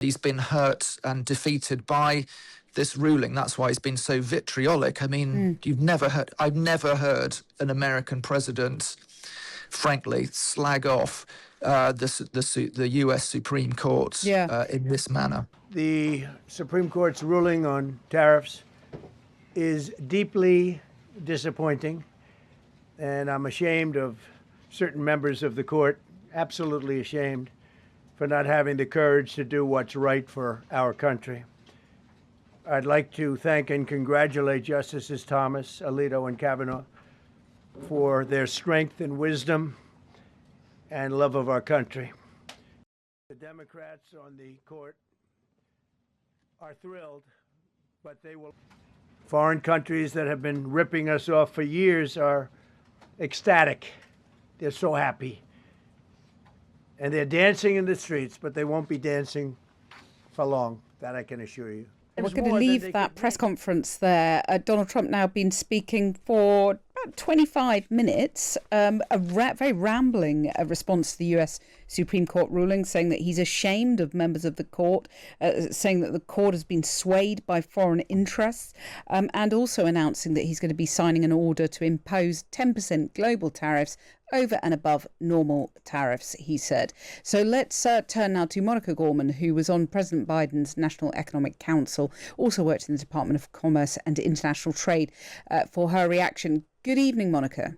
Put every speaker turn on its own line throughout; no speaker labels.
He's been hurt and defeated by this ruling. That's why he's been so vitriolic. I mean, I've never heard an American president, frankly, slag off the U.S. Supreme Court in this manner.
The Supreme Court's ruling on tariffs is deeply disappointing, and I'm ashamed of certain members of the court, absolutely ashamed, for not having the courage to do what's right for our country. I'd like to thank and congratulate Justices Thomas, Alito, and Kavanaugh for their strength and wisdom and love of our country. The Democrats on the court are thrilled, but they will. Foreign countries that have been ripping us off for years are ecstatic. They're so happy. And they're dancing in the streets, but they won't be dancing for long, that I can assure you.
We're going to leave that press conference there. Donald Trump now been speaking for about 25 minutes, very rambling response to the US Supreme Court ruling, saying that he's ashamed of members of the court, saying that the court has been swayed by foreign interests, and also announcing that he's going to be signing an order to impose 10% global tariffs over and above normal tariffs, he said. So let's turn now to Monica Gorman, who was on President Biden's National Economic Council, also worked in the Department of Commerce and International Trade, for her reaction. Good evening, Monica.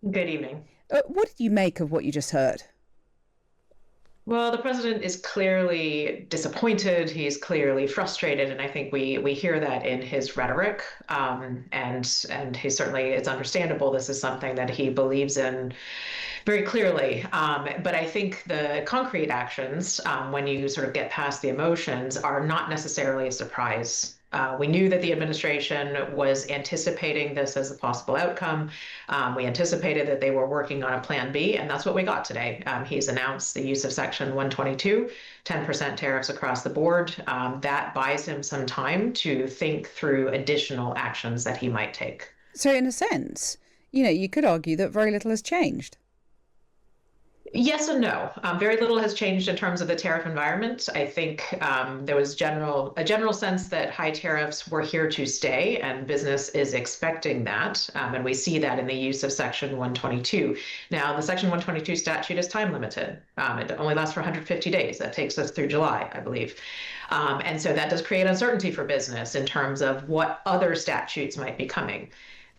Good evening.
What did you make of what you just heard?
Well, the president is clearly disappointed. He's clearly frustrated, and I think we hear that in his rhetoric. And he certainly, it's understandable. This is something that he believes in very clearly. But I think the concrete actions, when you sort of get past the emotions, are not necessarily a surprise. We knew that the administration was anticipating this as a possible outcome. We anticipated that they were working on a plan B, and that's what we got today. He's announced the use of Section 122, 10% tariffs across the board. That buys him some time to think through additional actions that he might take.
So in a sense, you could argue that very little has changed.
Yes and no. Very little has changed in terms of the tariff environment. I think there was a general sense that high tariffs were here to stay, and business is expecting that. And we see that in the use of Section 122. Now, the Section 122 statute is time limited. It only lasts for 150 days. That takes us through July, I believe. And so that does create uncertainty for business in terms of what other statutes might be coming.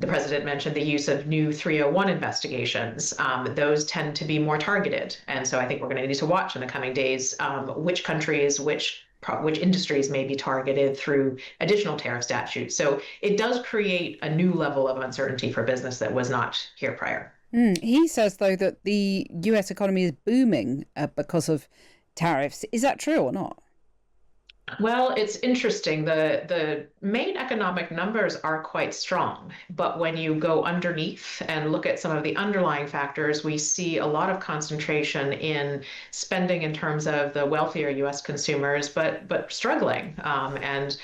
The president mentioned the use of new 301 investigations. Those tend to be more targeted. And so I think we're going to need to watch in the coming days which countries, which industries may be targeted through additional tariff statutes. So it does create a new level of uncertainty for business that was not here prior.
He says, though, that the US economy is booming because of tariffs. Is that true or not?
Well, it's interesting. The main economic numbers are quite strong, but when you go underneath and look at some of the underlying factors, we see a lot of concentration in spending in terms of the wealthier U.S. consumers, but struggling, and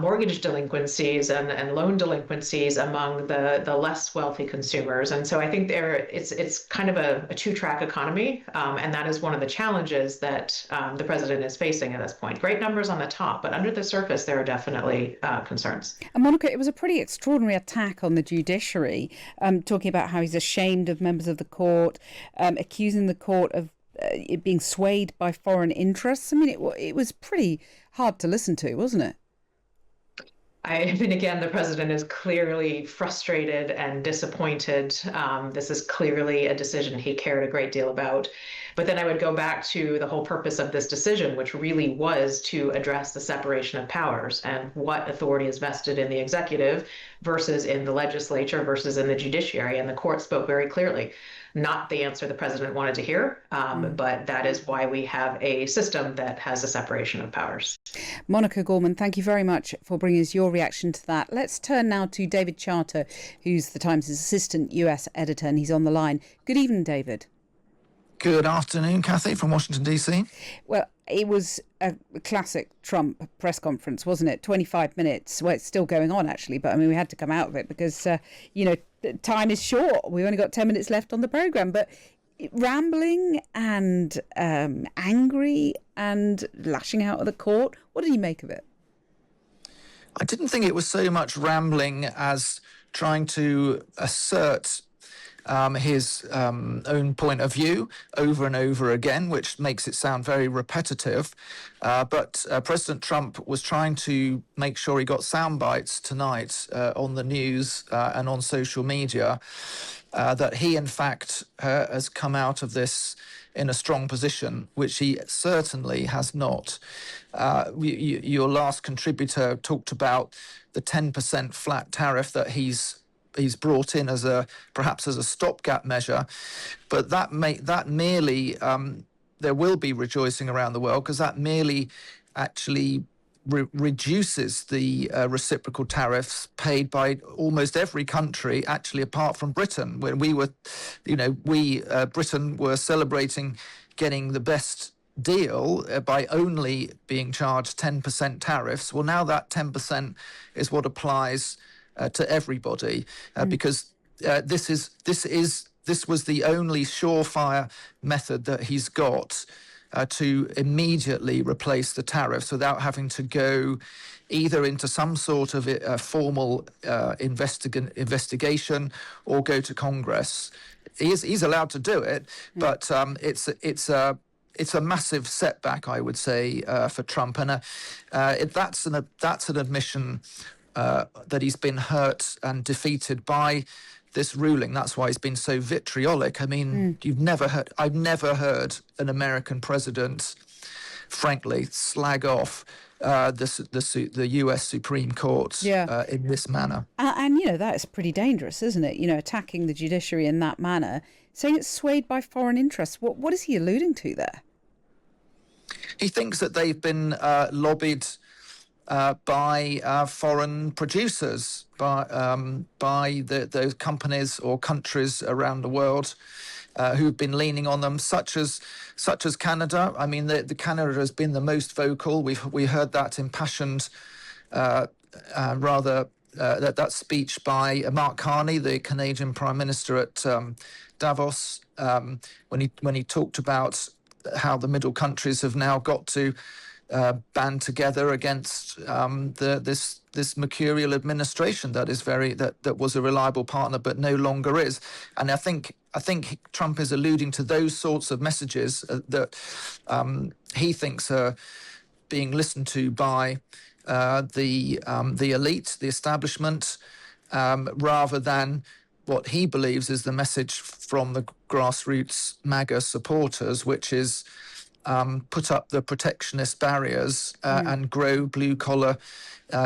mortgage delinquencies and loan delinquencies among the less wealthy consumers. And so I think it's kind of a two-track economy, and that is one of the challenges that the president is facing at this point. Great numbers on the top, but under the surface, there are definitely concerns.
And Monica, it was a pretty extraordinary attack on the judiciary, talking about how he's ashamed of members of the court, accusing the court of it being swayed by foreign interests. I mean, it was pretty hard to listen to, wasn't it?
I mean, again, the president is clearly frustrated and disappointed. This is clearly a decision he cared a great deal about. But then I would go back to the whole purpose of this decision, which really was to address the separation of powers and what authority is vested in the executive versus in the legislature versus in the judiciary. And the court spoke very clearly. Not the answer the president wanted to hear, but that is why we have a system that has a separation of powers.
Monica Gorman, thank you very much for bringing us your reaction to that. Let's turn now to David Charter, who's the Times' assistant US editor, and he's on the line. Good evening, David.
Good afternoon, Cathy, from Washington, D.C.
Well, it was a classic Trump press conference, wasn't it? 25 minutes. Well, it's still going on, actually, but I mean, we had to come out of it because, time is short. We've only got 10 minutes left on the programme. But rambling and angry and lashing out at the court? What did you make of it?
I didn't think it was so much rambling as trying to assert his own point of view over and over again, which makes it sound very repetitive. But President Trump was trying to make sure he got soundbites tonight on the news and on social media that he, in fact, has come out of this in a strong position, which he certainly has not. Your last contributor talked about the 10% flat tariff that he's brought in as perhaps as a stopgap measure, but that merely there will be rejoicing around the world because that merely actually reduces the reciprocal tariffs paid by almost every country, actually apart from Britain. When Britain were celebrating getting the best deal by only being charged 10% tariffs. Well, now that 10% is what applies to everybody, because this was the only surefire method that he's got to immediately replace the tariffs without having to go either into some sort of formal investigation or go to Congress. He's allowed to do it, but it's a massive setback, I would say, for Trump, and that's an admission that he's been hurt and defeated by this ruling. That's why he's been so vitriolic. I mean, I've never heard an American president, frankly, slag off the US Supreme Court in this manner.
And that is pretty dangerous, isn't it? Attacking the judiciary in that manner, saying it's swayed by foreign interests. What is he alluding to there?
He thinks that they've been lobbied by foreign producers, by those companies or countries around the world who've been leaning on them, such as Canada. I mean, the Canada has been the most vocal. We heard that impassioned, that speech by Mark Carney, the Canadian Prime Minister at Davos, when he talked about how the middle countries have now got to band together against this mercurial administration that was a reliable partner but no longer is. And I think Trump is alluding to those sorts of messages that he thinks are being listened to by the elite, the establishment, rather than what he believes is the message from the grassroots MAGA supporters, which is put up the protectionist barriers and grow blue-collar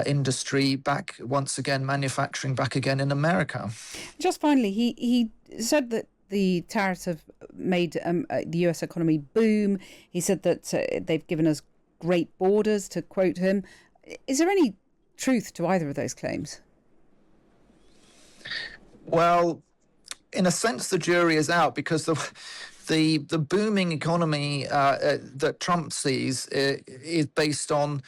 industry back once again, manufacturing back again in America.
Just finally, he said that the tariffs have made the US economy boom. He said that they've given us great borders, to quote him. Is there any truth to either of those claims?
Well, in a sense, the jury is out, because the booming economy that Trump sees is based on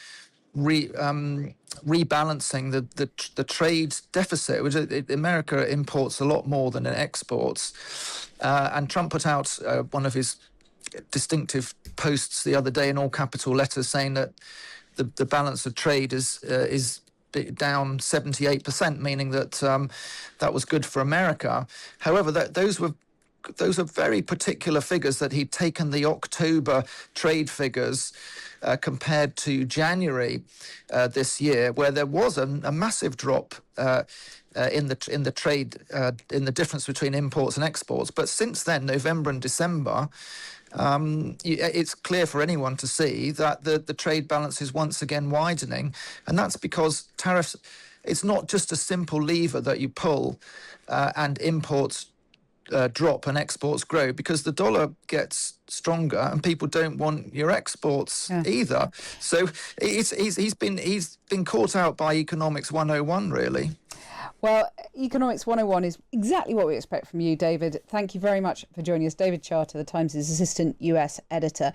rebalancing the trade deficit, which America imports a lot more than it exports. And Trump put out one of his distinctive posts the other day in all capital letters saying that the balance of trade is down 78%, meaning that that was good for America. However, those are very particular figures that he'd taken the October trade figures compared to January this year, where there was a massive drop in the trade, in the difference between imports and exports. But since then, November and December, it's clear for anyone to see that the trade balance is once again widening, and that's because tariffs. It's not just a simple lever that you pull and imports drop and exports grow, because the dollar gets stronger and people don't want your exports either. So he's been caught out by Economics 101, really.
Well, Economics 101 is exactly what we expect from you, David. Thank you very much for joining us. David Charter, the Times' assistant US editor.